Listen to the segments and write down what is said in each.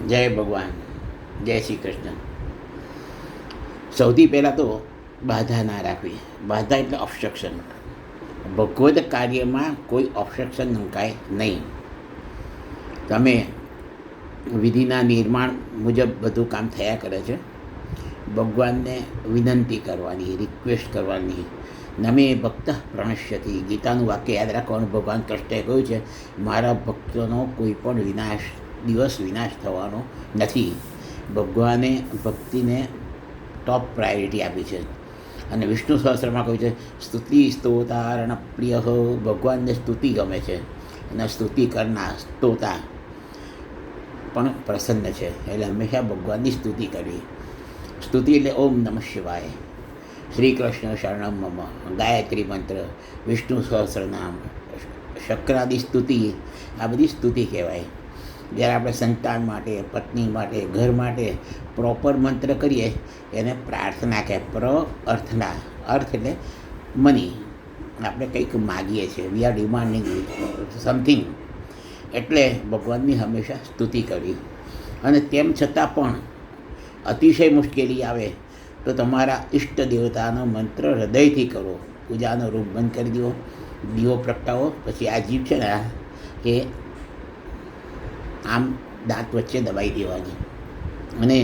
જય ભગવાન, જય શ્રી કૃષ્ણ. સૌથી પહેલાં તો બાધા ના રાખવી. બાધા એટલે ઓબ્સ્ટ્રક્શન. ભગવદ કાર્યમાં કોઈ ઓબ્સ્ટ્રક્શન નંખાય નહીં. તમે વિધિના નિર્માણ મુજબ બધું કામ થયા કરે છે. ભગવાનને વિનંતી કરવાની, રિક્વેસ્ટ કરવાની. નમે ભક્ત પ્રણશ્યતિ, ગીતાનું વાક્ય યાદ રાખવાનું. ભગવાન કૃષ્ણએ કહ્યું છે, મારા ભક્તોનો કોઈ પણ દિવસ વિનાશ થવાનો નથી. ભગવાને ભક્તિને ટોપ પ્રાયોરિટી આપી છે. અને વિષ્ણુ સહસ્ત્રમાં કહ્યું છે, સ્તુતિ સ્તોતારણ પ્રિય. ભગવાનને સ્તુતિ ગમે છે અને સ્તુતિ કરનાર સ્તોતા પણ પ્રસન્ન છે. એટલે હંમેશા ભગવાનની સ્તુતિ કરવી. સ્તુતિ એટલે ઓમ નમઃ શિવાય, શ્રી કૃષ્ણ શરણમ મમ, ગાયત્રી મંત્ર, વિષ્ણુ સહસ્રનામ, શક્રાદી સ્તુતિ, આ બધી સ્તુતિ કહેવાય. જ્યારે આપણે સંતાન માટે, પત્ની માટે, ઘર માટે પ્રોપર મંત્ર કરીએ એને પ્રાર્થના કહે. અર્થના, અર્થ એટલે મની. આપણે કંઈક માગીએ છીએ, વી આર ડિમાન્ડિંગ સમથિંગ. એટલે ભગવાનની હંમેશા સ્તુતિ કરવી. અને તેમ છતાં પણ અતિશય મુશ્કેલી આવે તો તમારા ઈષ્ટ દેવતાનો મંત્ર હૃદયથી કરો. પૂજાનો રૂપ બંધ કરી દો, દીવો પ્રગટાવો. પછી આ જીભ છે ને એ આમ દાંત વચ્ચે દબાઈ દેવાની, અને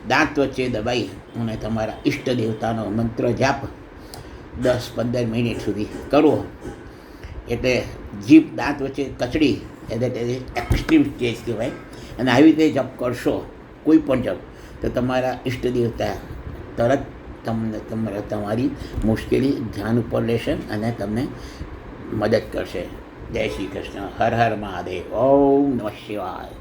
દાંત વચ્ચે દબાઈ અને તમારા ઈષ્ટ દેવતાનો મંત્ર જાપ 10-15 મિનિટ સુધી કરો. એટલે જીભ દાંત વચ્ચે કચડી, એટલે તે એક્સ્ટ્રીમ સ્ટેજ કહેવાય. અને આવી રીતે જપ કરશો, કોઈ પણ જપ, તો તમારા ઈષ્ટ દેવતા તરત તમારી મુશ્કેલી ધ્યાન ઉપર લેશે અને તમને મદદ કરશે. જય શ્રી કૃષ્ણ. હર હર મહાદેવ. ઓમ નમઃ શિવાય.